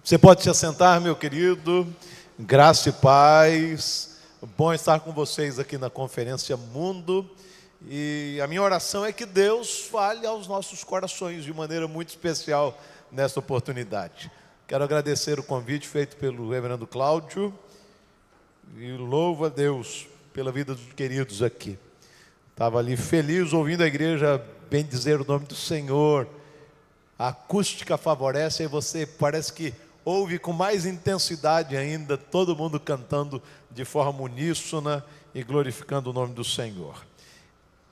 Você pode se assentar, meu querido. Graça e paz. Bom estar com vocês aqui na Conferência Mundo. E a minha oração é que Deus fale aos nossos corações de maneira muito especial nesta oportunidade. Quero agradecer o convite feito pelo reverendo Cláudio e louvo a Deus pela vida dos queridos aqui. Estava ali feliz ouvindo a igreja bendizer o nome do Senhor. A acústica favorece e você parece que ouve com mais intensidade ainda, todo mundo cantando de forma uníssona e glorificando o nome do Senhor.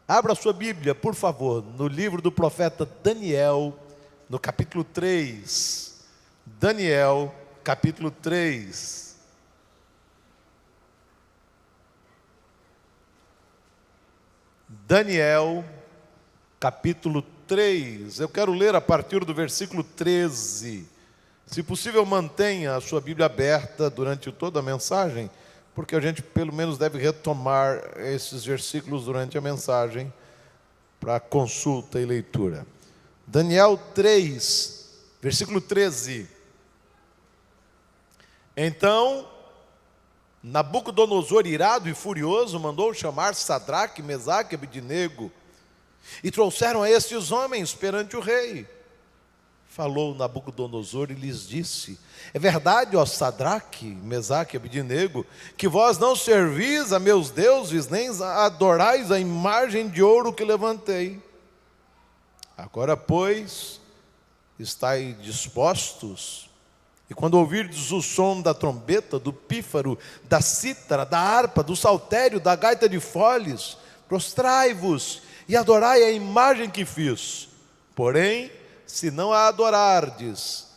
Abra sua Bíblia, por favor, no livro do profeta Daniel, no capítulo 3. Daniel, capítulo 3. Daniel, capítulo 3. Eu quero ler a partir do versículo 13. Se possível, mantenha a sua Bíblia aberta durante toda a mensagem, porque a gente pelo menos deve retomar esses versículos durante a mensagem para consulta e leitura. Daniel 3, versículo 13. Então, Nabucodonosor, irado e furioso, mandou chamar Sadraque, Mesaque e Abednego, e trouxeram a estes homens perante o rei. Falou Nabucodonosor e lhes disse: é verdade, ó Sadraque, Mesaque e Abednego, que vós não servis a meus deuses, nem adorais a imagem de ouro que levantei. Agora, pois, estáis dispostos, e quando ouvirdes o som da trombeta, do pífaro, da cítara, da harpa, do saltério, da gaita de foles, prostrai-vos e adorai a imagem que fiz. Porém, se não a adorardes,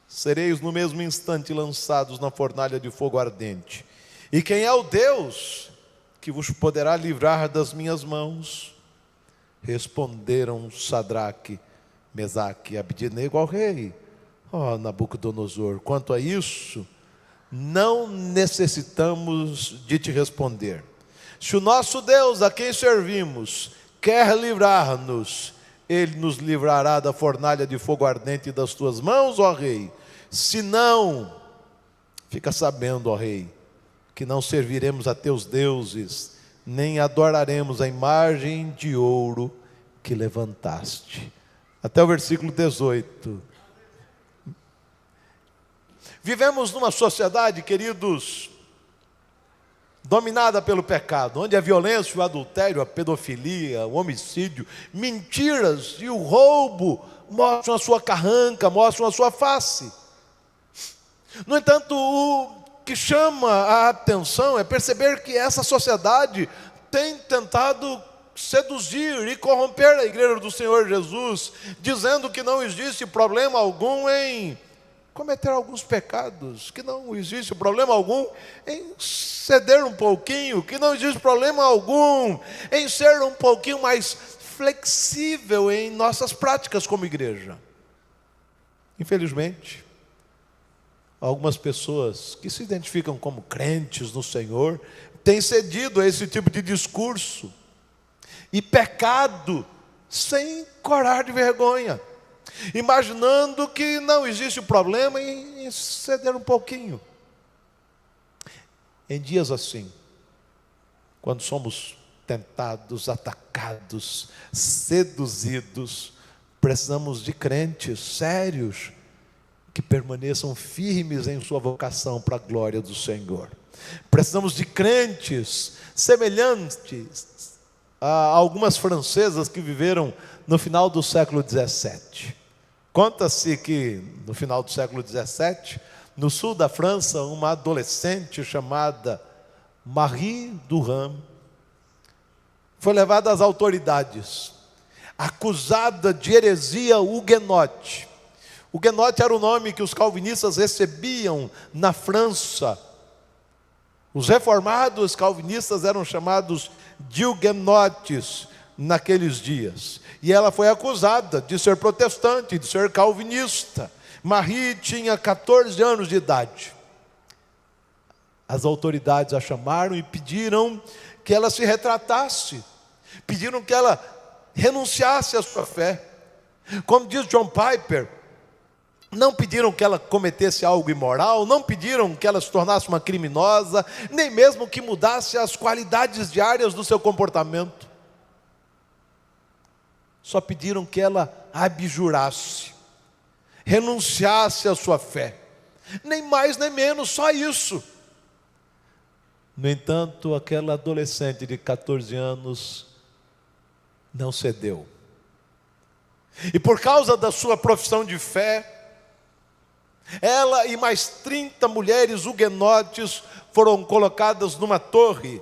sereis no mesmo instante lançados na fornalha de fogo ardente. E quem é o Deus que vos poderá livrar das minhas mãos? Responderam Sadraque, Mesaque e Abednego ao rei: ó Nabucodonosor, quanto a isso, não necessitamos de te responder. Se o nosso Deus, a quem servimos, quer livrar-nos, Ele nos livrará da fornalha de fogo ardente das tuas mãos, ó rei. Se não, fica sabendo, ó rei, que não serviremos a teus deuses, nem adoraremos a imagem de ouro que levantaste. Até o versículo 18. Vivemos numa sociedade, queridos, dominada pelo pecado, onde a violência, o adultério, a pedofilia, o homicídio, mentiras e o roubo mostram a sua carranca, mostram a sua face. No entanto, o que chama a atenção é perceber que essa sociedade tem tentado seduzir e corromper a igreja do Senhor Jesus, dizendo que não existe problema algum em cometer alguns pecados, que não existe problema algum em ceder um pouquinho, que não existe problema algum em ser um pouquinho mais flexível em nossas práticas como igreja. Infelizmente, algumas pessoas que se identificam como crentes no Senhor têm cedido a esse tipo de discurso e pecado sem corar de vergonha, imaginando que não existe problema em ceder um pouquinho. Em dias assim, quando somos tentados, atacados, seduzidos, precisamos de crentes sérios que permaneçam firmes em sua vocação para a glória do Senhor. Precisamos de crentes semelhantes a algumas francesas que viveram no final do século XVII. Conta-se que no final do século XVII, no sul da França, uma adolescente chamada Marie Durand foi levada às autoridades, acusada de heresia huguenote. Huguenote era o nome que os calvinistas recebiam na França. Os reformados calvinistas eram chamados de huguenotes naqueles dias. E ela foi acusada de ser protestante, de ser calvinista. Marie tinha 14 anos de idade. As autoridades a chamaram e pediram que ela se retratasse. Pediram que ela renunciasse à sua fé. Como diz John Piper, não pediram que ela cometesse algo imoral, não pediram que ela se tornasse uma criminosa, nem mesmo que mudasse as qualidades diárias do seu comportamento. Só pediram que ela abjurasse, renunciasse à sua fé. Nem mais nem menos, só isso. No entanto, aquela adolescente de 14 anos não cedeu. E por causa da sua profissão de fé, ela e mais 30 mulheres huguenotes foram colocadas numa torre,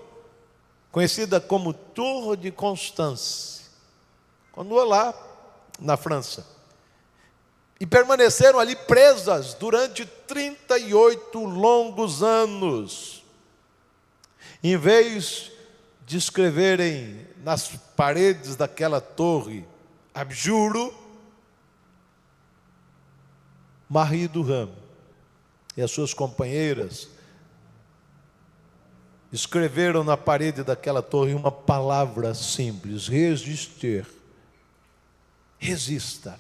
conhecida como Tour de Constance, continua lá na França. E permaneceram ali presas durante 38 longos anos. Em vez de escreverem nas paredes daquela torre, abjuro, Marie Durand e as suas companheiras escreveram na parede daquela torre uma palavra simples: resistir. Resista.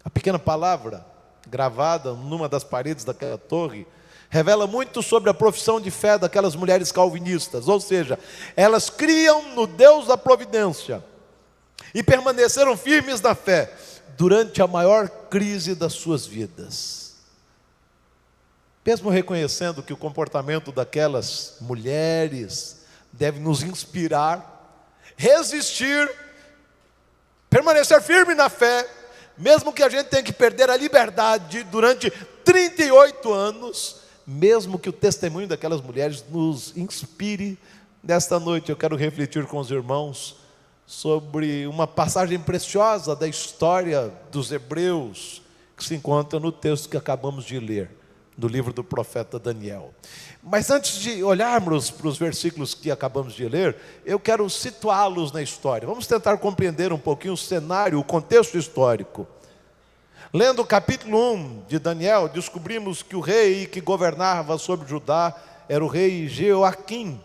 A pequena palavra, gravada numa das paredes daquela torre, revela muito sobre a profissão de fé daquelas mulheres calvinistas. Ou seja, elas criam no Deus da providência e permaneceram firmes na fé durante a maior crise das suas vidas. Mesmo reconhecendo que o comportamento daquelas mulheres deve nos inspirar, resistir, permanecer firme na fé, mesmo que a gente tenha que perder a liberdade durante 38 anos, mesmo que o testemunho daquelas mulheres nos inspire. Nesta noite eu quero refletir com os irmãos sobre uma passagem preciosa da história dos hebreus, que se encontra no texto que acabamos de ler, do livro do profeta Daniel. Mas antes de olharmos para os versículos que acabamos de ler, eu quero situá-los na história. Vamos tentar compreender um pouquinho o cenário, o contexto histórico. Lendo o capítulo 1 de Daniel, descobrimos que o rei que governava sobre Judá era o rei Jeoaquim.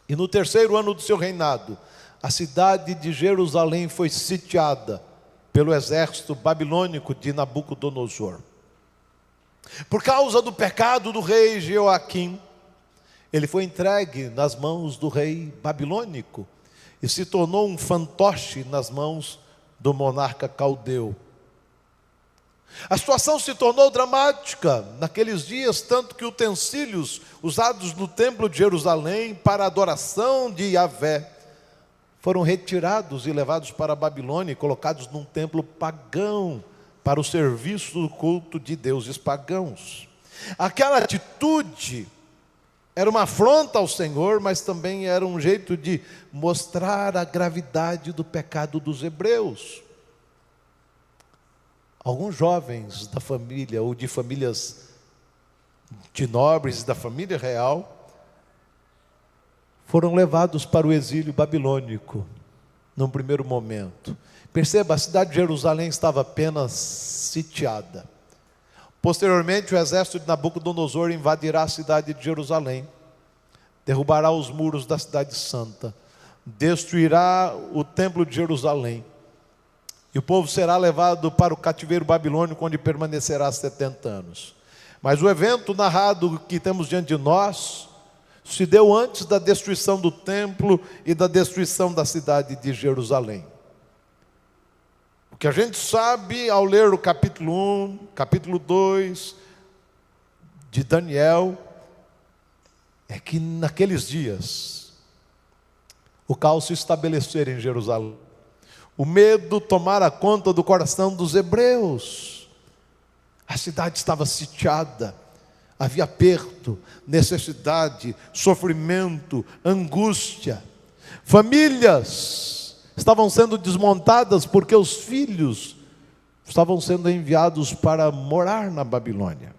E no 3º ano do seu reinado, a cidade de Jerusalém foi sitiada pelo exército babilônico de Nabucodonosor. Por causa do pecado do rei Jeoaquim, ele foi entregue nas mãos do rei babilônico e se tornou um fantoche nas mãos do monarca caldeu. A situação se tornou dramática naqueles dias, tanto que utensílios usados no templo de Jerusalém para a adoração de Yahvé foram retirados e levados para a Babilônia e colocados num templo pagão para o serviço do culto de deuses pagãos. Aquela atitude era uma afronta ao Senhor, mas também era um jeito de mostrar a gravidade do pecado dos hebreus. Alguns jovens da família, ou de famílias de nobres da família real, foram levados para o exílio babilônico, num primeiro momento. Perceba, a cidade de Jerusalém estava apenas sitiada. Posteriormente, o exército de Nabucodonosor invadirá a cidade de Jerusalém, derrubará os muros da cidade santa, destruirá o templo de Jerusalém, e o povo será levado para o cativeiro babilônico, onde permanecerá 70 anos. Mas o evento narrado que temos diante de nós se deu antes da destruição do templo e da destruição da cidade de Jerusalém. O que a gente sabe ao ler o capítulo 1, capítulo 2 de Daniel, é que naqueles dias o caos se estabelecera em Jerusalém. O medo tomara conta do coração dos hebreus. A cidade estava sitiada. Havia aperto, necessidade, sofrimento, angústia. Famílias estavam sendo desmontadas porque os filhos estavam sendo enviados para morar na Babilônia.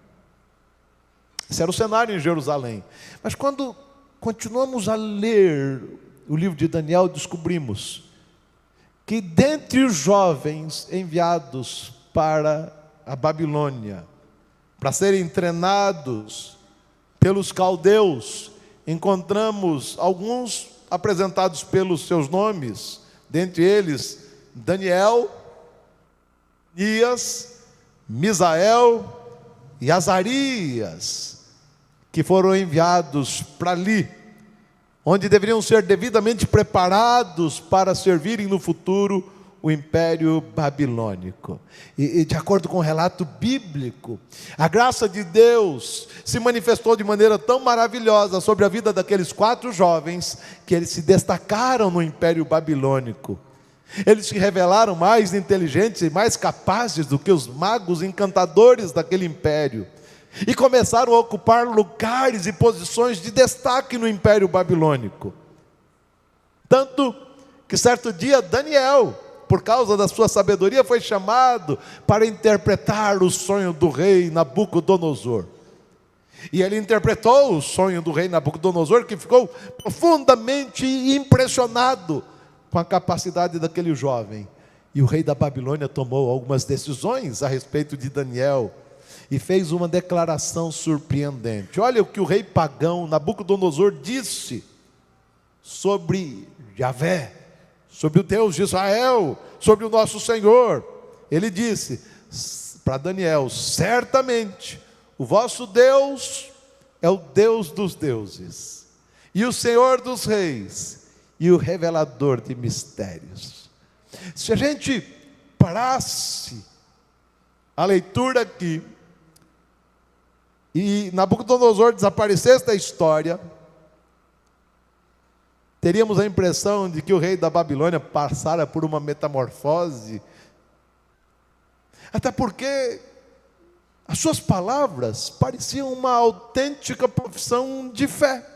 Esse era o cenário em Jerusalém. Mas quando continuamos a ler o livro de Daniel, descobrimos que dentre os jovens enviados para a Babilônia, para serem treinados pelos caldeus, encontramos alguns apresentados pelos seus nomes, dentre eles Daniel, Anias, Misael e Azarias, que foram enviados para ali, onde deveriam ser devidamente preparados para servirem no futuro o Império Babilônico. E de acordo com o relato bíblico, a graça de Deus se manifestou de maneira tão maravilhosa sobre a vida daqueles 4 jovens, que eles se destacaram no Império Babilônico. Eles se revelaram mais inteligentes e mais capazes do que os magos encantadores daquele império, e começaram a ocupar lugares e posições de destaque no Império Babilônico. Tanto que certo dia Daniel, por causa da sua sabedoria, foi chamado para interpretar o sonho do rei Nabucodonosor. E ele interpretou o sonho do rei Nabucodonosor, que ficou profundamente impressionado com a capacidade daquele jovem. E o rei da Babilônia tomou algumas decisões a respeito de Daniel e fez uma declaração surpreendente. Olha o que o rei pagão Nabucodonosor disse sobre Javé, sobre o Deus de Israel, sobre o nosso Senhor. Ele disse para Daniel: certamente o vosso Deus é o Deus dos deuses, e o Senhor dos reis, e o revelador de mistérios. Se a gente parasse a leitura aqui, e Nabucodonosor desaparecesse da história, teríamos a impressão de que o rei da Babilônia passara por uma metamorfose, até porque as suas palavras pareciam uma autêntica profissão de fé.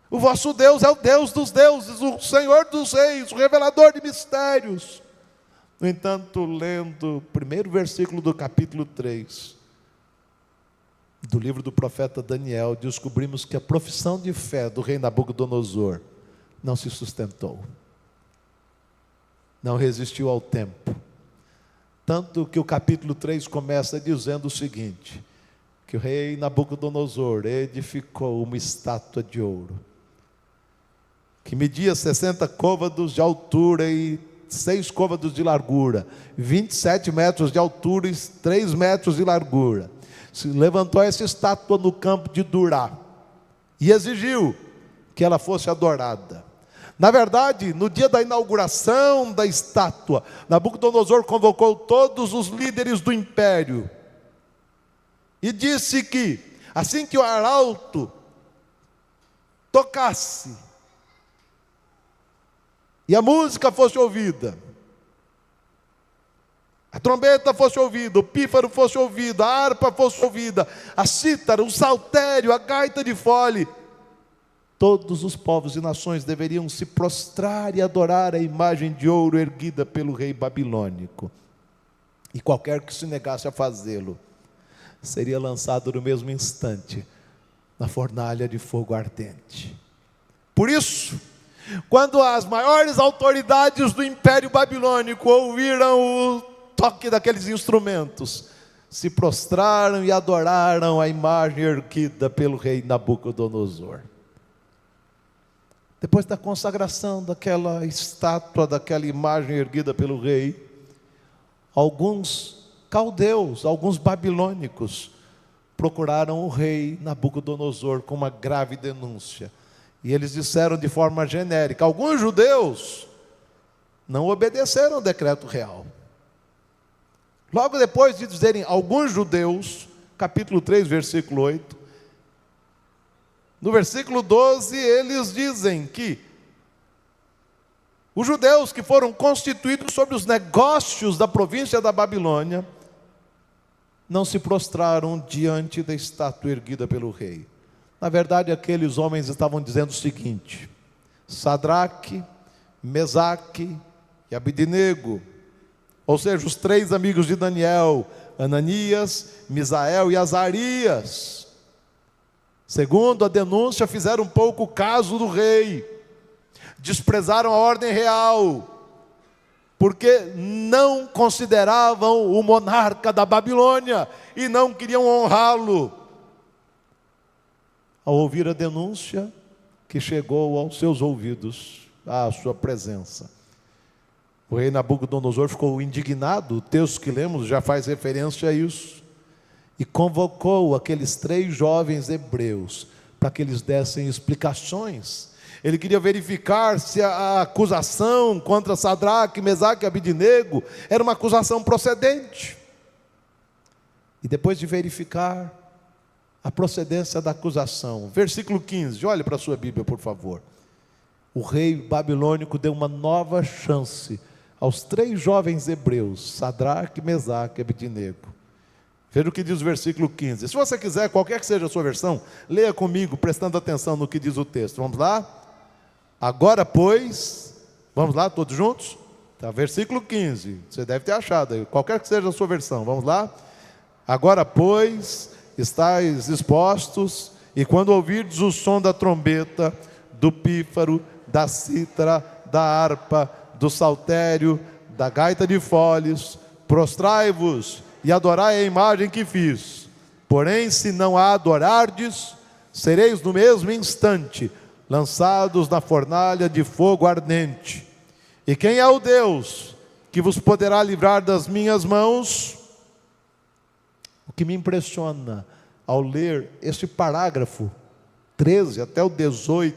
O vosso Deus é o Deus dos deuses, o Senhor dos reis, o revelador de mistérios. No entanto, lendo o primeiro versículo do capítulo 3 do livro do profeta Daniel, descobrimos que a profissão de fé do rei Nabucodonosor não se sustentou, não resistiu ao tempo. Tanto que o capítulo 3 começa dizendo o seguinte: que o rei Nabucodonosor edificou uma estátua de ouro, que media 60 côvados de altura e 6 côvados de largura, 27 metros de altura e 3 metros de largura. Se levantou essa estátua no campo de Durá e exigiu que ela fosse adorada. Na verdade, no dia da inauguração da estátua, Nabucodonosor convocou todos os líderes do império e disse que, assim que o arauto tocasse e a música fosse ouvida, a trombeta fosse ouvida, o pífaro fosse ouvido, a harpa fosse ouvida, a cítara, o saltério, a gaita de fole, todos os povos e nações deveriam se prostrar e adorar a imagem de ouro erguida pelo rei babilônico. E qualquer que se negasse a fazê-lo seria lançado no mesmo instante na fornalha de fogo ardente. Por isso, quando as maiores autoridades do Império Babilônico ouviram o toque daqueles instrumentos, se prostraram e adoraram a imagem erguida pelo rei Nabucodonosor. Depois da consagração daquela estátua, daquela imagem erguida pelo rei, alguns caldeus, alguns babilônicos, procuraram o rei Nabucodonosor com uma grave denúncia. E eles disseram de forma genérica: alguns judeus não obedeceram ao decreto real. Logo depois de dizerem alguns judeus, capítulo 3, versículo 8, no versículo 12, eles dizem que os judeus que foram constituídos sobre os negócios da província da Babilônia não se prostraram diante da estátua erguida pelo rei. Na verdade, aqueles homens estavam dizendo o seguinte: Sadraque, Mesaque e Abidnego, ou seja, os 3 amigos de Daniel, Ananias, Misael e Azarias, segundo a denúncia, fizeram pouco caso do rei, desprezaram a ordem real, porque não consideravam o monarca da Babilônia e não queriam honrá-lo. Ao ouvir a denúncia que chegou aos seus ouvidos, à sua presença, O rei Nabucodonosor ficou indignado, o texto que lemos já faz referência a isso, e convocou aqueles 3 jovens hebreus para que eles dessem explicações. Ele queria verificar se a acusação contra Sadraque, Mesaque e Abidnego era uma acusação procedente. E depois de verificar a procedência da acusação, versículo 15, olhe para a sua Bíblia, por favor. O rei babilônico deu uma nova chance aos 3 jovens hebreus, Sadraque, Mesaque e Abidnego. Veja o que diz o versículo 15. Se você quiser, qualquer que seja a sua versão, leia comigo, prestando atenção no que diz o texto. Vamos lá? Agora, pois, vamos lá, todos juntos? Tá, versículo 15, você deve ter achado aí, qualquer que seja a sua versão, vamos lá? Agora, pois, estáis expostos, e quando ouvirdes o som da trombeta, do pífaro, da cítara, da harpa, do saltério, da gaita de foles, prostrai-vos e adorai a imagem que fiz. Porém, se não a adorardes, sereis no mesmo instante lançados na fornalha de fogo ardente. E quem é o Deus que vos poderá livrar das minhas mãos? O que me impressiona ao ler este parágrafo 13 até o 18,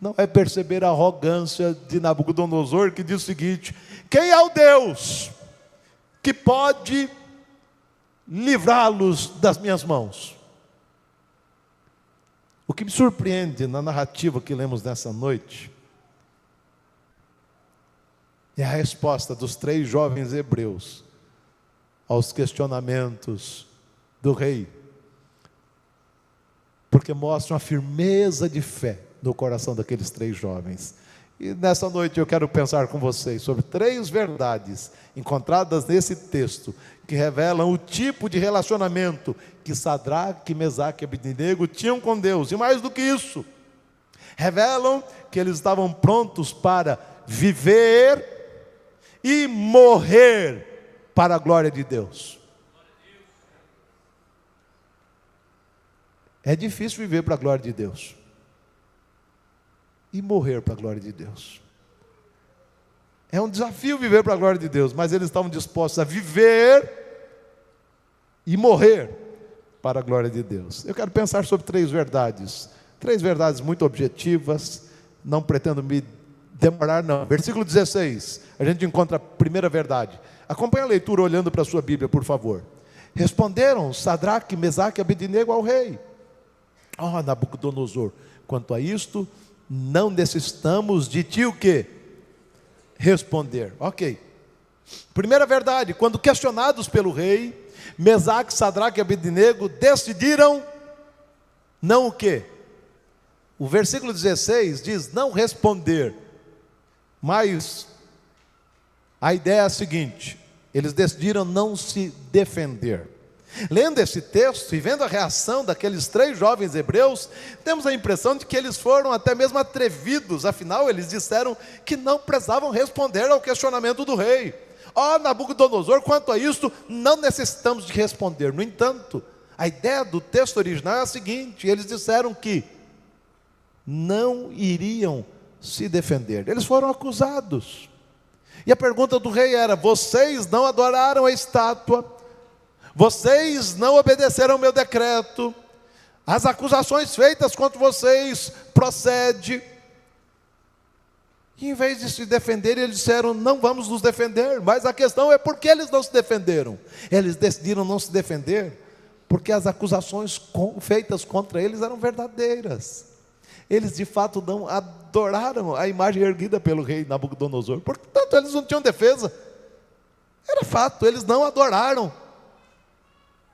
não é perceber a arrogância de Nabucodonosor, que diz o seguinte: quem é o Deus que pode livrá-los das minhas mãos? O que me surpreende na narrativa que lemos nessa noite é a resposta dos 3 jovens hebreus aos questionamentos do rei, porque mostra uma firmeza de fé no coração daqueles 3 jovens. E nessa noite eu quero pensar com vocês sobre 3 verdades encontradas nesse texto, que revelam o tipo de relacionamento que Sadraque, Mesaque e Abidnego tinham com Deus. E mais do que isso, revelam que eles estavam prontos para viver e morrer para a glória de Deus. É difícil viver para a glória de Deus e morrer para a glória de Deus. É um desafio viver para a glória de Deus, mas eles estavam dispostos a viver e morrer para a glória de Deus. Eu quero pensar sobre 3 verdades muito objetivas, não pretendo me demorar não. Versículo 16, a gente encontra a primeira verdade. Acompanhe a leitura olhando para a sua Bíblia, por favor. Responderam Sadraque, Mesaque e Abidnego ao rei: Nabucodonosor, quanto a isto, não necessitamos de ti o quê? Responder. Ok. Primeira verdade, quando questionados pelo rei, Mesaque, Sadraque e Abidnego decidiram não o quê? O versículo 16 diz não responder, mas a ideia é a seguinte: eles decidiram não se defender. Lendo esse texto e vendo a reação daqueles 3 jovens hebreus, temos a impressão de que eles foram até mesmo atrevidos. Afinal, eles disseram que não precisavam responder ao questionamento do rei. Nabucodonosor, quanto a isso, não necessitamos de responder. No entanto, a ideia do texto original é a seguinte: eles disseram que não iriam se defender. Eles foram acusados. E a pergunta do rei era: vocês não adoraram a estátua, vocês não obedeceram ao meu decreto, as acusações feitas contra vocês procedem. E em vez de se defender, eles disseram: não vamos nos defender. Mas a questão é por que eles não se defenderam. Eles decidiram não se defender porque as acusações feitas contra eles eram verdadeiras. Eles de fato não adoraram a imagem erguida pelo rei Nabucodonosor, portanto eles não tinham defesa. Era fato, eles não adoraram.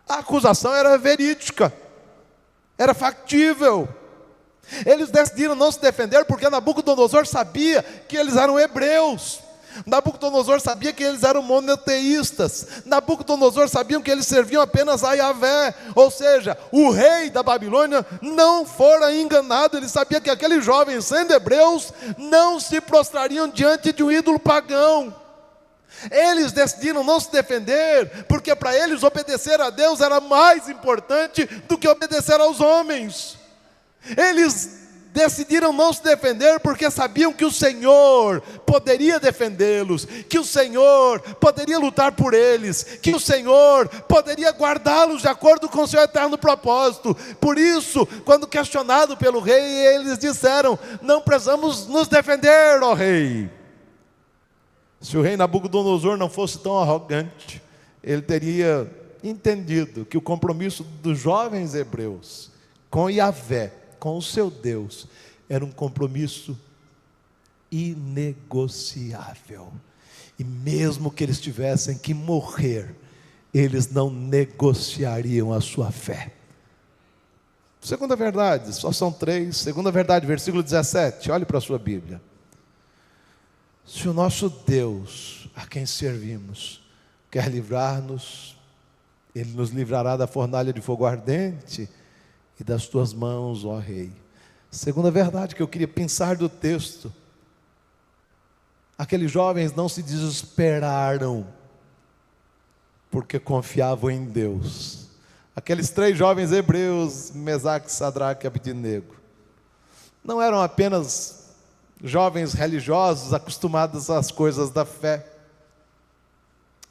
A acusação era verídica, era factível. Eles decidiram não se defender porque Nabucodonosor sabia que eles eram hebreus. Nabucodonosor sabia que eles eram monoteístas. Nabucodonosor sabia que eles serviam apenas a Yahvé. Ou seja, o rei da Babilônia não fora enganado. Ele sabia que aqueles jovens, sendo hebreus, não se prostrariam diante de um ídolo pagão. Eles decidiram não se defender porque para eles obedecer a Deus era mais importante do que obedecer aos homens. Eles decidiram não se defender porque sabiam que o Senhor poderia defendê-los, que o Senhor poderia lutar por eles, que o Senhor poderia guardá-los de acordo com o seu eterno propósito. Por isso, quando questionado pelo rei, eles disseram: não precisamos nos defender, ó rei. Se o rei Nabucodonosor não fosse tão arrogante, ele teria entendido que o compromisso dos jovens hebreus com Yahvé, com o seu Deus, era um compromisso inegociável. E mesmo que eles tivessem que morrer, eles não negociariam a sua fé. Segunda verdade, só são 3. Segunda verdade, versículo 17, olhe para a sua Bíblia. Se o nosso Deus, a quem servimos, quer livrar-nos, Ele nos livrará da fornalha de fogo ardente e das tuas mãos, ó Rei. Segunda verdade que eu queria pensar do texto: aqueles jovens não se desesperaram, porque confiavam em Deus. Aqueles 3 jovens hebreus, Mesaque, Sadraque e Abidnego, não eram apenas jovens religiosos acostumados às coisas da fé.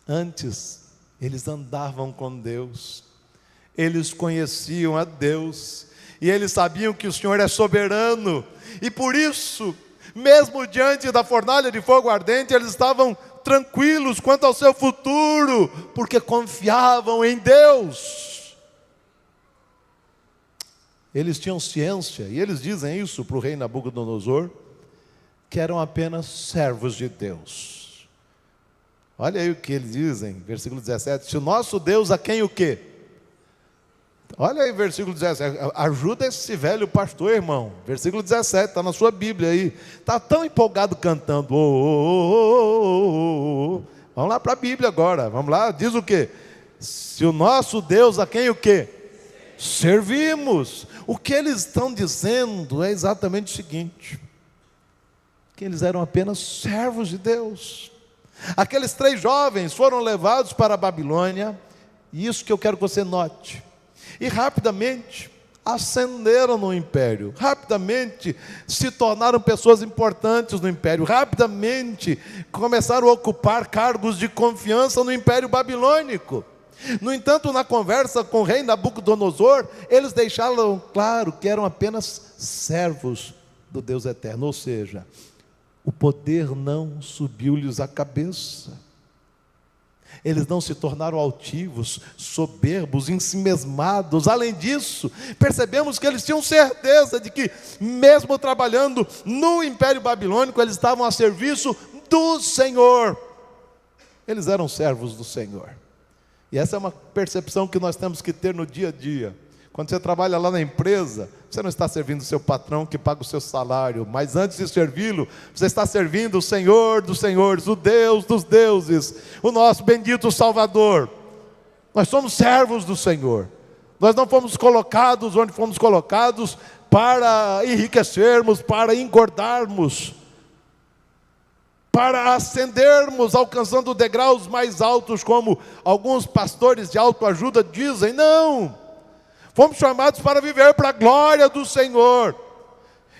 Antes, eles andavam com Deus, eles conheciam a Deus, e eles sabiam que o Senhor é soberano, e por isso, mesmo diante da fornalha de fogo ardente, eles estavam tranquilos quanto ao seu futuro, porque confiavam em Deus. Eles tinham ciência, e eles dizem isso para o rei Nabucodonosor, que eram apenas servos de Deus. Olha aí o que eles dizem, versículo 17: se o nosso Deus, a quem o quê? Olha aí, versículo 17, ajuda esse velho pastor, irmão. Versículo 17, está na sua Bíblia aí. Está tão empolgado cantando. Vamos lá para a Bíblia agora, vamos lá, diz o quê? Se o nosso Deus, a quem o quê? Servimos. O que eles estão dizendo é exatamente o seguinte: que eles eram apenas servos de Deus. Aqueles 3 jovens foram levados para a Babilônia, e isso que eu quero que você note. E rapidamente ascenderam no império, rapidamente se tornaram pessoas importantes no império, rapidamente começaram a ocupar cargos de confiança no império babilônico. No entanto, na conversa com o rei Nabucodonosor, eles deixaram claro que eram apenas servos do Deus eterno, ou seja, o poder não subiu-lhes à cabeça. Eles não se tornaram altivos, soberbos, ensimesmados. Além disso, percebemos que eles tinham certeza de que, mesmo trabalhando no Império Babilônico, eles estavam a serviço do Senhor. Eles eram servos do Senhor. E essa é uma percepção que nós temos que ter no dia a dia. Quando você trabalha lá na empresa, você não está servindo o seu patrão que paga o seu salário, mas antes de servi-lo, você está servindo o Senhor dos senhores, o Deus dos deuses, o nosso bendito Salvador. Nós somos servos do Senhor. Nós não fomos colocados onde fomos colocados para enriquecermos, para engordarmos, para ascendermos, alcançando degraus mais altos, como alguns pastores de autoajuda dizem. Não! Fomos chamados para viver para a glória do Senhor.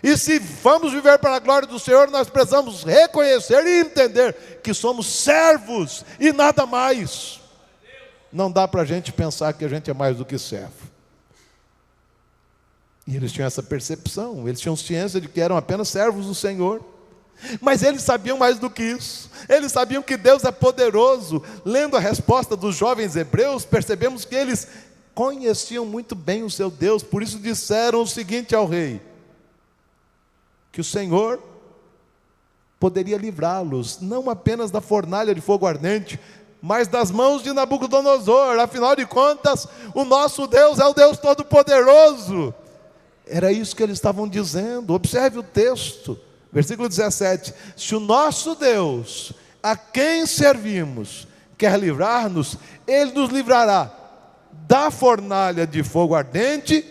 E se vamos viver para a glória do Senhor, nós precisamos reconhecer e entender que somos servos e nada mais. Não dá para a gente pensar que a gente é mais do que servo. E eles tinham essa percepção, eles tinham ciência de que eram apenas servos do Senhor. Mas eles sabiam mais do que isso. Eles sabiam que Deus é poderoso. Lendo a resposta dos jovens hebreus, percebemos que eles conheciam muito bem o seu Deus. Por isso disseram o seguinte ao rei: que o Senhor poderia livrá-los, não apenas da fornalha de fogo ardente, mas das mãos de Nabucodonosor. Afinal de contas, o nosso Deus é o Deus Todo-Poderoso. Era isso que eles estavam dizendo. Observe o texto, versículo 17: se o nosso Deus, a quem servimos, quer livrar-nos, Ele nos livrará da fornalha de fogo ardente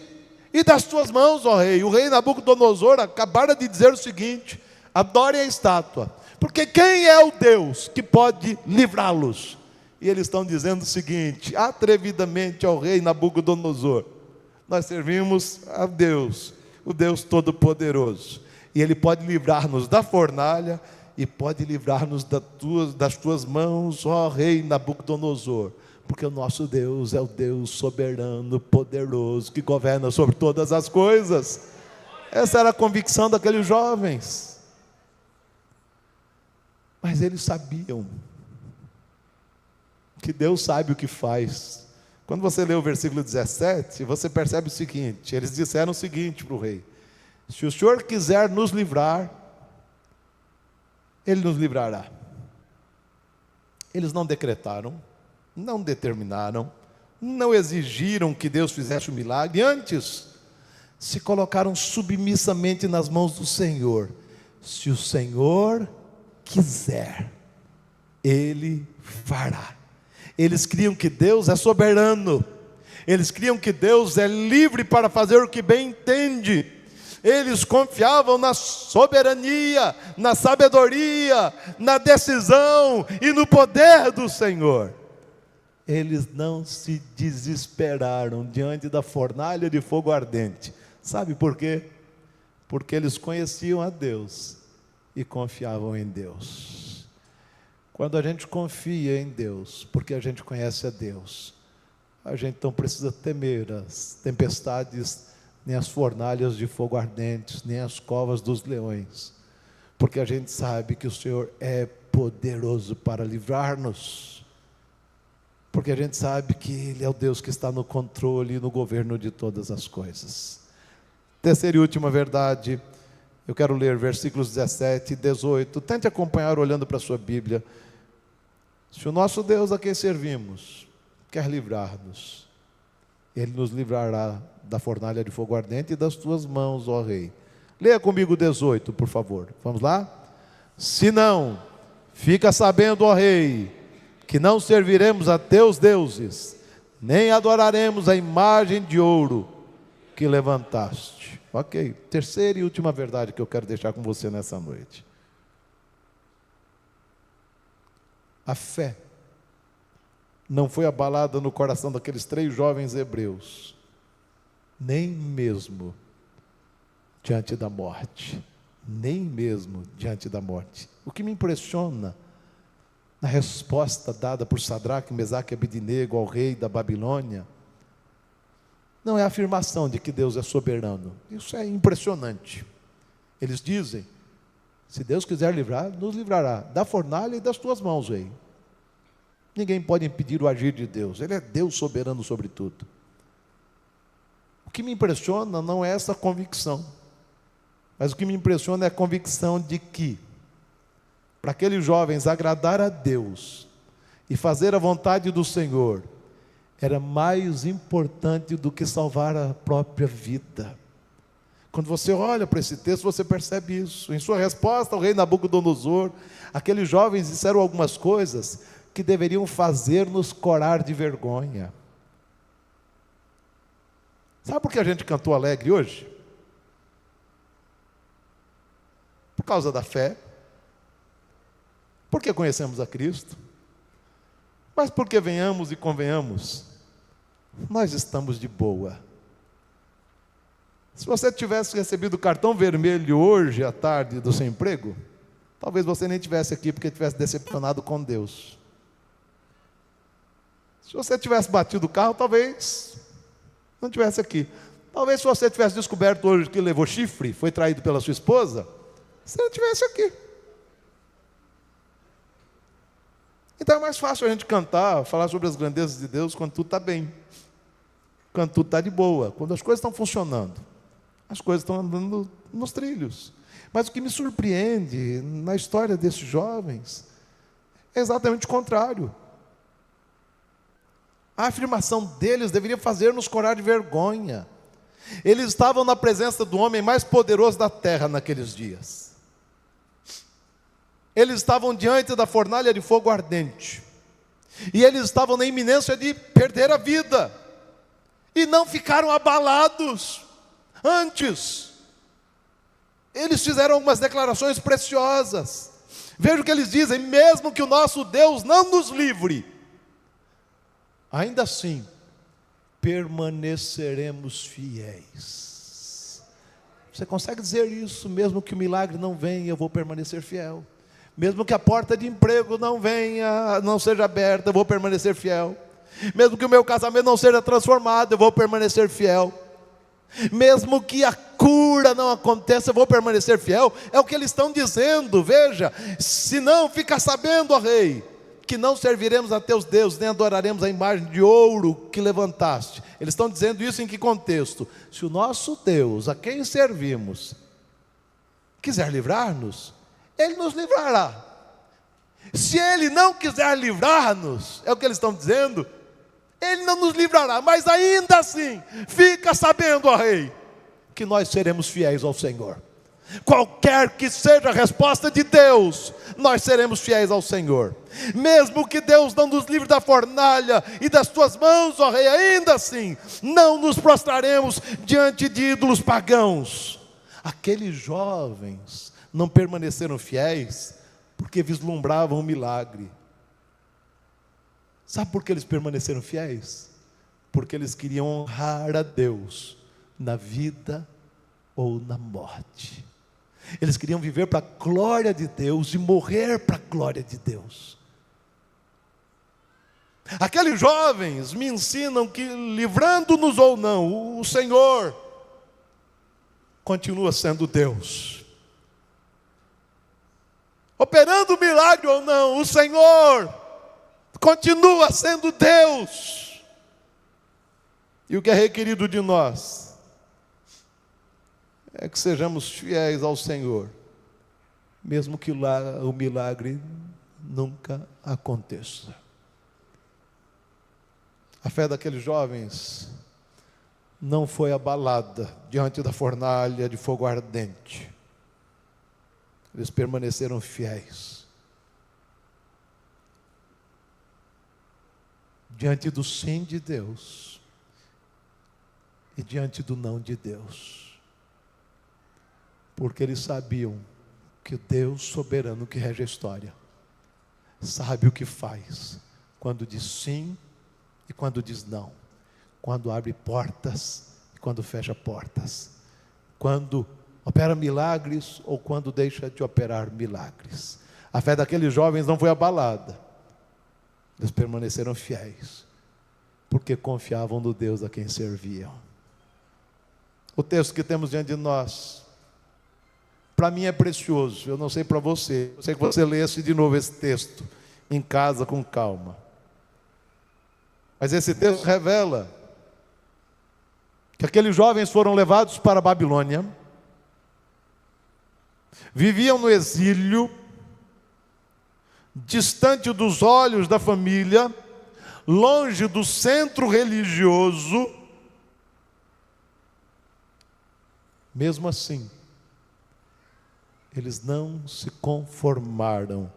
e das tuas mãos, ó rei. O rei Nabucodonosor acabara de dizer o seguinte: adorem a estátua, porque quem é o Deus que pode livrá-los? E eles estão dizendo o seguinte, atrevidamente, ao rei Nabucodonosor: nós servimos a Deus, o Deus Todo-Poderoso. E Ele pode livrar-nos da fornalha e pode livrar-nos das tuas mãos, ó Rei Nabucodonosor. Porque o nosso Deus é o Deus soberano, poderoso, que governa sobre todas as coisas. Essa era a convicção daqueles jovens. Mas eles sabiam que Deus sabe o que faz. Quando você lê o versículo 17, você percebe o seguinte: eles disseram o seguinte para o rei: se o Senhor quiser nos livrar, Ele nos livrará. Eles não decretaram, não determinaram, não exigiram que Deus fizesse o milagre, antes se colocaram submissamente nas mãos do Senhor. Se o Senhor quiser, Ele fará. Eles criam que Deus é soberano, eles criam que Deus é livre para fazer o que bem entende. Eles confiavam na soberania, na sabedoria, na decisão e no poder do Senhor. Eles não se desesperaram diante da fornalha de fogo ardente. Sabe por quê? Porque eles conheciam a Deus e confiavam em Deus. Quando a gente confia em Deus, porque a gente conhece a Deus, a gente não precisa temer as tempestades, nem as fornalhas de fogo ardentes, nem as covas dos leões, porque a gente sabe que o Senhor é poderoso para livrar-nos, porque a gente sabe que Ele é o Deus que está no controle e no governo de todas as coisas. Terceira e última verdade, eu quero ler versículos 17 e 18, tente acompanhar olhando para a sua Bíblia. Se o nosso Deus a quem servimos quer livrar-nos, Ele nos livrará da fornalha de fogo ardente e das tuas mãos, ó Rei. Leia comigo 18, por favor. Vamos lá? Se não, fica sabendo, ó Rei, que não serviremos a teus deuses, nem adoraremos a imagem de ouro que levantaste. Ok, terceira e última verdade que eu quero deixar com você nessa noite. A fé não foi abalada no coração daqueles 3 jovens hebreus, nem mesmo diante da morte, nem mesmo diante da morte. O que me impressiona na resposta dada por Sadraque, Mesaque e Abednego ao rei da Babilônia, não é a afirmação de que Deus é soberano. Isso é impressionante. Eles dizem: se Deus quiser livrar, nos livrará da fornalha e das tuas mãos, rei. Ninguém pode impedir o agir de Deus. Ele é Deus soberano sobre tudo. O que me impressiona não é essa convicção, mas o que me impressiona é a convicção de que, para aqueles jovens, agradar a Deus e fazer a vontade do Senhor era mais importante do que salvar a própria vida. Quando você olha para esse texto, você percebe isso. Em sua resposta ao rei Nabucodonosor, aqueles jovens disseram algumas coisas que deveriam fazer-nos corar de vergonha. Sabe por que a gente cantou alegre hoje? Por causa da fé, porque conhecemos a Cristo, mas porque venhamos e convenhamos, nós estamos de boa. Se você tivesse recebido o cartão vermelho hoje à tarde do seu emprego, talvez você nem estivesse aqui porque tivesse decepcionado com Deus. Se você tivesse batido o carro, talvez não estivesse aqui. Talvez se você tivesse descoberto hoje que levou chifre, foi traído pela sua esposa, você não estivesse aqui. Então é mais fácil a gente cantar, falar sobre as grandezas de Deus quando tudo está bem, quando tudo está de boa, quando as coisas estão funcionando, as coisas estão andando nos trilhos. Mas o que me surpreende na história desses jovens é exatamente o contrário. A afirmação deles deveria fazer-nos corar de vergonha. Eles estavam na presença do homem mais poderoso da terra naqueles dias. Eles estavam diante da fornalha de fogo ardente. E eles estavam na iminência de perder a vida. E não ficaram abalados. Antes, eles fizeram algumas declarações preciosas. Veja o que eles dizem: mesmo que o nosso Deus não nos livre, ainda assim permaneceremos fiéis. Você consegue dizer isso? Mesmo que o milagre não venha, eu vou permanecer fiel. Mesmo que a porta de emprego não venha, não seja aberta, eu vou permanecer fiel. Mesmo que o meu casamento não seja transformado, eu vou permanecer fiel. Mesmo que a cura não aconteça, eu vou permanecer fiel. É o que eles estão dizendo. Veja, se não, fica sabendo, ó rei, que não serviremos a teus deuses, nem adoraremos a imagem de ouro que levantaste. Eles estão dizendo isso em que contexto? Se o nosso Deus, a quem servimos, quiser livrar-nos, Ele nos livrará. Se Ele não quiser livrar-nos, é o que eles estão dizendo, Ele não nos livrará. Mas ainda assim, fica sabendo, ó rei, que nós seremos fiéis ao Senhor. Qualquer que seja a resposta de Deus, nós seremos fiéis ao Senhor. Mesmo que Deus não nos livre da fornalha e das tuas mãos, ó rei, ainda assim, não nos prostraremos diante de ídolos pagãos. Aqueles jovens não permaneceram fiéis porque vislumbravam o milagre. Sabe por que eles permaneceram fiéis? Porque eles queriam honrar a Deus na vida ou na morte. Eles queriam viver para a glória de Deus e morrer para a glória de Deus. Aqueles jovens me ensinam que, livrando-nos ou não, o Senhor continua sendo Deus. Operando o milagre ou não, o Senhor continua sendo Deus. E o que é requerido de nós é que sejamos fiéis ao Senhor, mesmo que lá o milagre nunca aconteça. A fé daqueles jovens não foi abalada diante da fornalha de fogo ardente. Eles permaneceram fiéis diante do sim de Deus e diante do não de Deus. Porque eles sabiam que o Deus soberano que rege a história sabe o que faz quando diz sim e quando diz não, quando abre portas e quando fecha portas, quando opera milagres ou quando deixa de operar milagres. A fé daqueles jovens não foi abalada. Eles permaneceram fiéis porque confiavam no Deus a quem serviam. O texto que temos diante de nós, para mim é precioso. Eu não sei para você. Eu sei que você lesse de novo esse texto em casa com calma. Mas esse texto revela que aqueles jovens foram levados para a Babilônia, viviam no exílio, distante dos olhos da família, longe do centro religioso. Mesmo assim, eles não se conformaram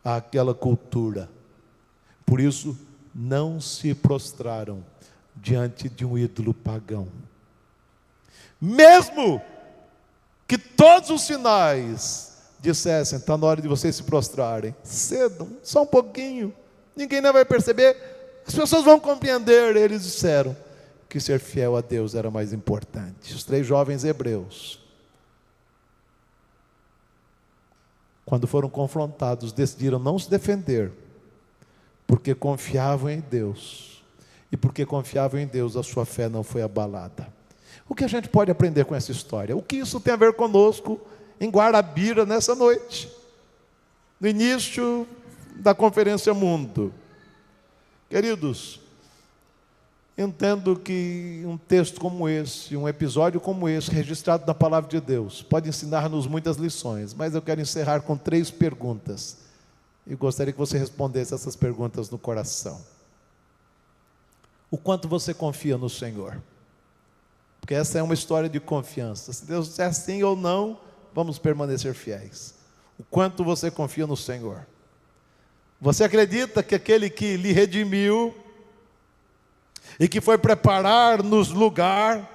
àquela cultura. Por isso, não se prostraram diante de um ídolo pagão. Mesmo que todos os sinais dissessem, está na hora de vocês se prostrarem, cedam, só um pouquinho, ninguém não vai perceber, as pessoas vão compreender. Eles disseram que ser fiel a Deus era mais importante. Os 3 jovens hebreus, quando foram confrontados, decidiram não se defender, porque confiavam em Deus. E porque confiavam em Deus, a sua fé não foi abalada. O que a gente pode aprender com essa história? O que isso tem a ver conosco em Guarabira nessa noite? No início da Conferência Mundo. Queridos, entendo que um texto como esse, um episódio como esse, registrado na Palavra de Deus, pode ensinar-nos muitas lições, mas eu quero encerrar com 3 perguntas. E gostaria que você respondesse essas perguntas no coração. O quanto você confia no Senhor? Porque essa é uma história de confiança. Se Deus disser sim ou não, vamos permanecer fiéis. O quanto você confia no Senhor? Você acredita que aquele que lhe redimiu e que foi preparar-nos lugar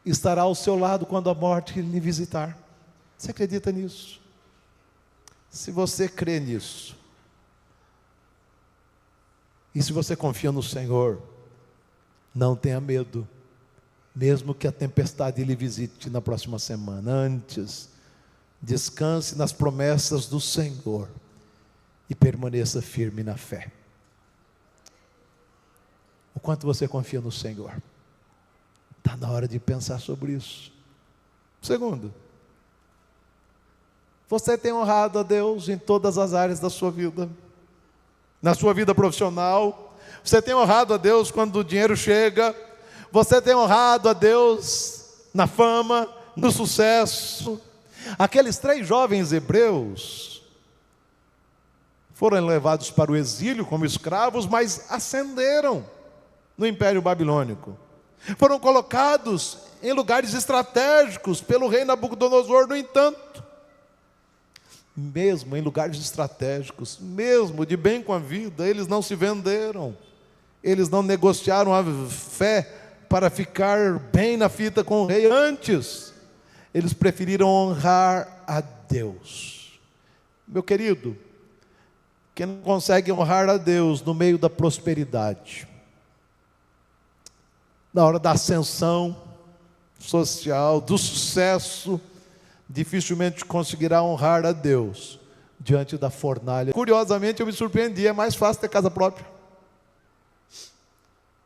estará ao seu lado quando a morte lhe visitar? Você acredita nisso? Se você crê nisso, e se você confia no Senhor, não tenha medo, mesmo que a tempestade lhe visite na próxima semana. Antes, descanse nas promessas do Senhor e permaneça firme na fé. O quanto você confia no Senhor? Está na hora de pensar sobre isso. Segundo, você tem honrado a Deus em todas as áreas da sua vida. Na sua vida profissional, você tem honrado a Deus quando o dinheiro chega. Você tem honrado a Deus na fama, no sucesso. Aqueles 3 jovens hebreus foram levados para o exílio como escravos, mas ascenderam no Império Babilônico. Foram colocados em lugares estratégicos pelo rei Nabucodonosor. No entanto, mesmo em lugares estratégicos, mesmo de bem com a vida, eles não se venderam. Eles não negociaram a fé para ficar bem na fita com o rei. Antes, eles preferiram honrar a Deus. Meu querido, quem não consegue honrar a Deus no meio da prosperidade, na hora da ascensão social, do sucesso, dificilmente conseguirá honrar a Deus diante da fornalha. Curiosamente, eu me surpreendi, é mais fácil ter casa própria.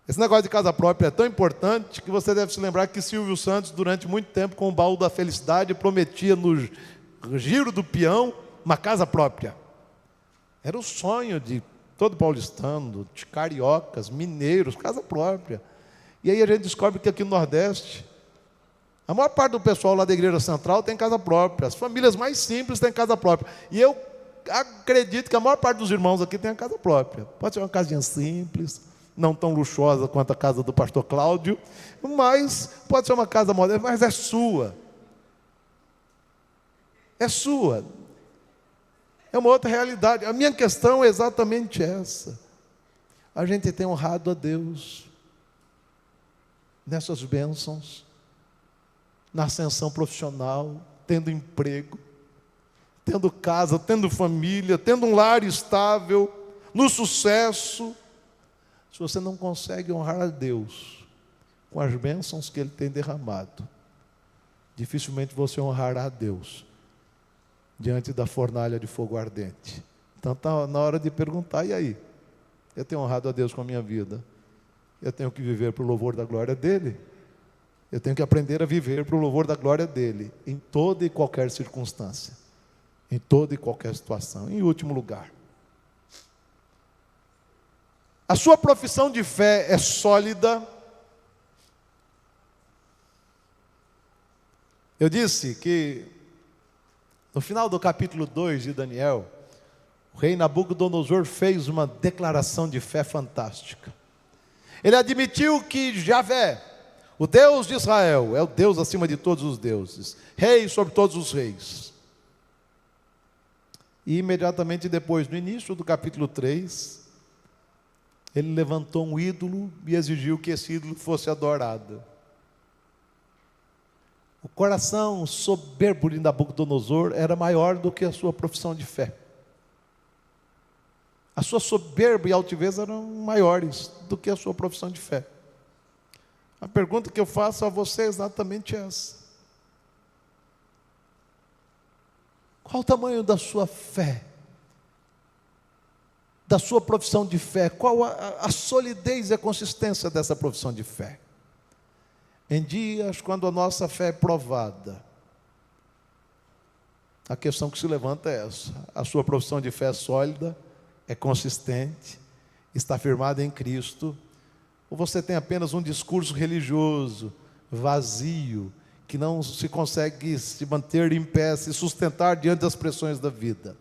Esse negócio de casa própria é tão importante que você deve se lembrar que Silvio Santos, durante muito tempo, com o baú da felicidade, prometia no giro do peão uma casa própria. Era o sonho de todo paulistano, de cariocas, mineiros, casa própria. E aí a gente descobre que aqui no Nordeste, a maior parte do pessoal lá da Igreja Central tem casa própria. As famílias mais simples têm casa própria. E eu acredito que a maior parte dos irmãos aqui tem a casa própria. Pode ser uma casinha simples, não tão luxuosa quanto a casa do pastor Cláudio, mas pode ser uma casa moderna, mas é sua. É sua. É uma outra realidade. A minha questão é exatamente essa. A gente tem honrado a Deus nessas bênçãos, na ascensão profissional, tendo emprego, tendo casa, tendo família, tendo um lar estável, no sucesso. Se você não consegue honrar a Deus com as bênçãos que Ele tem derramado, dificilmente você honrará a Deus diante da fornalha de fogo ardente. Então está na hora de perguntar, e aí? Eu tenho honrado a Deus com a minha vida? Eu tenho que viver para o louvor da glória dEle? Eu tenho que aprender a viver para o louvor da glória dEle, em toda e qualquer circunstância, em toda e qualquer situação. Em último lugar, a sua profissão de fé é sólida? Eu disse que no final do capítulo 2 de Daniel, o rei Nabucodonosor fez uma declaração de fé fantástica. Ele admitiu que Javé, o Deus de Israel, é o Deus acima de todos os deuses, rei sobre todos os reis. E imediatamente depois, no início do capítulo 3, ele levantou um ídolo e exigiu que esse ídolo fosse adorado. O coração soberbo de Nabucodonosor era maior do que a sua profissão de fé. A sua soberba e altivez eram maiores do que a sua profissão de fé. A pergunta que eu faço a você é exatamente essa. Qual o tamanho da sua fé? Da sua profissão de fé? Qual a solidez e a consistência dessa profissão de fé? Em dias quando a nossa fé é provada, a questão que se levanta é essa: a sua profissão de fé é sólida, é consistente, está firmada em Cristo, ou você tem apenas um discurso religioso, vazio, que não se consegue se manter em pé, se sustentar diante das pressões da vida?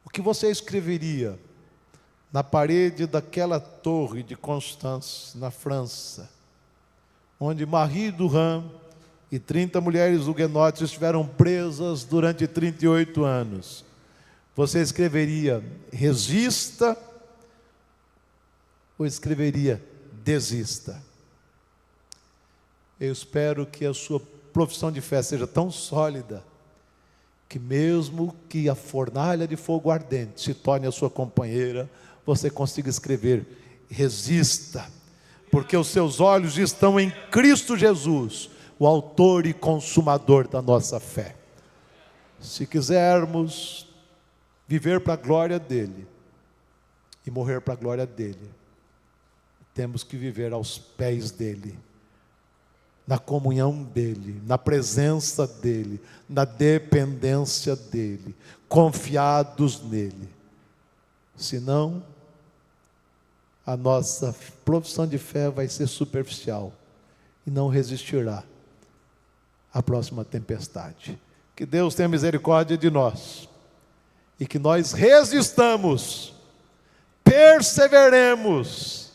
O que você escreveria na parede daquela torre de Constance, na França, onde Marie Durand e 30 mulheres huguenotes estiveram presas durante 38 anos? Você escreveria resista ou escreveria desista? Eu espero que a sua profissão de fé seja tão sólida que mesmo que a fornalha de fogo ardente se torne a sua companheira, você consiga escrever resista, porque os seus olhos estão em Cristo Jesus, o autor e consumador da nossa fé. Se quisermos viver para a glória dele e morrer para a glória dele, temos que viver aos pés dele, na comunhão dele, na presença dele, na dependência dele, confiados nele. Senão, a nossa profissão de fé vai ser superficial e não resistirá à próxima tempestade. Que Deus tenha misericórdia de nós e que nós resistamos, perseveremos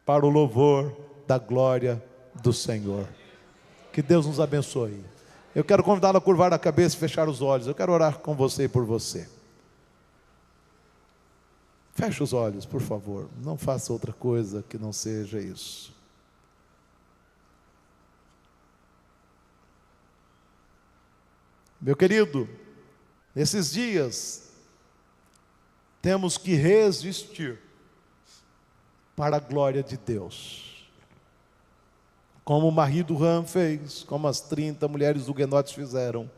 para o louvor da glória do Senhor. Que Deus nos abençoe. Eu quero convidá-lo a curvar a cabeça e fechar os olhos. Eu quero orar com você e por você. Feche os olhos, por favor. Não faça outra coisa que não seja isso. Meu querido, nesses dias, temos que resistir para a glória de Deus. Como Marie Durand fez, como as 30 mulheres huguenotes fizeram,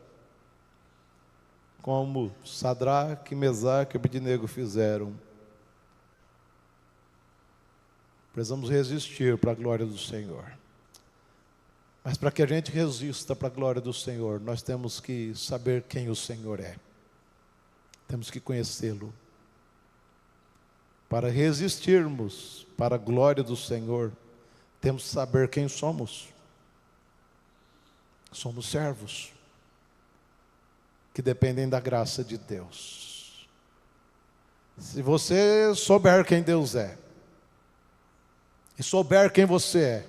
como Sadraque, Mesaque e Abednego fizeram. Precisamos resistir para a glória do Senhor. Mas para que a gente resista para a glória do Senhor, nós temos que saber quem o Senhor é. Temos que conhecê-lo. Para resistirmos para a glória do Senhor, temos que saber quem somos. Somos servos que dependem da graça de Deus. Se você souber quem Deus é, e souber quem você é,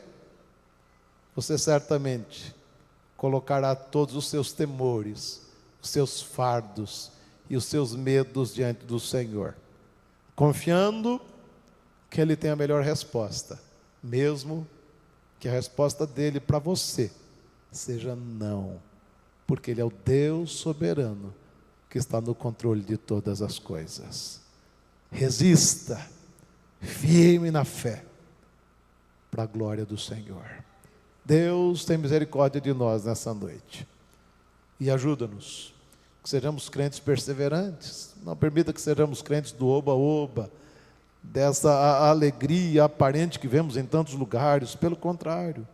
você certamente colocará todos os seus temores, os seus fardos e os seus medos diante do Senhor, confiando que Ele tem a melhor resposta, mesmo que a resposta dele para você seja não, porque Ele é o Deus soberano que está no controle de todas as coisas. Resista, firme na fé, para a glória do Senhor. Deus tem misericórdia de nós nessa noite e ajuda-nos, que sejamos crentes perseverantes. Não permita que sejamos crentes do oba-oba, dessa alegria aparente que vemos em tantos lugares. Pelo contrário,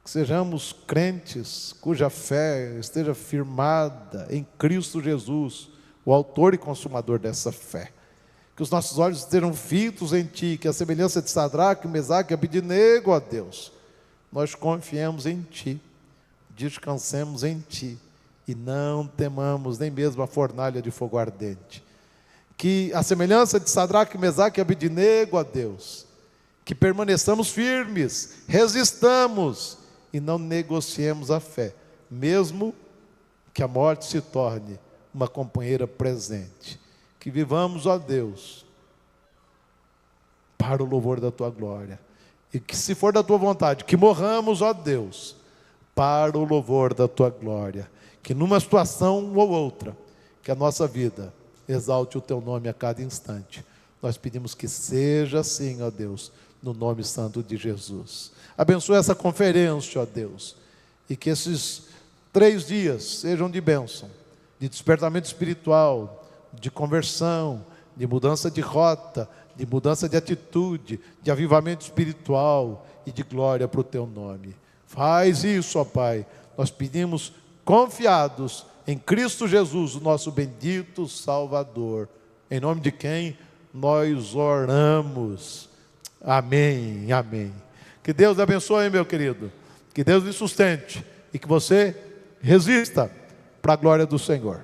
que sejamos crentes cuja fé esteja firmada em Cristo Jesus, o autor e consumador dessa fé. Que os nossos olhos estejam fitos em Ti, que a semelhança de Sadraque, Mesaque e Abednego, ó Deus, nós confiemos em Ti, descansemos em Ti e não temamos nem mesmo a fornalha de fogo ardente. Que a semelhança de Sadraque, Mesaque e Abednego, ó Deus, que permaneçamos firmes, resistamos e não negociemos a fé, mesmo que a morte se torne uma companheira presente. Que vivamos, ó Deus, para o louvor da Tua glória. E que, se for da Tua vontade, que morramos, ó Deus, para o louvor da Tua glória. Que numa situação ou outra, que a nossa vida exalte o Teu nome a cada instante. Nós pedimos que seja assim, ó Deus, no nome santo de Jesus. Abençoa essa conferência, ó Deus, e que esses 3 dias sejam de bênção, de despertamento espiritual, de conversão, de mudança de rota, de mudança de atitude, de avivamento espiritual e de glória para o Teu nome. Faz isso, ó Pai. Nós pedimos confiados em Cristo Jesus, o nosso bendito Salvador, em nome de quem nós oramos. Amém, amém. Que Deus abençoe, meu querido. Que Deus lhe sustente e que você resista para a glória do Senhor.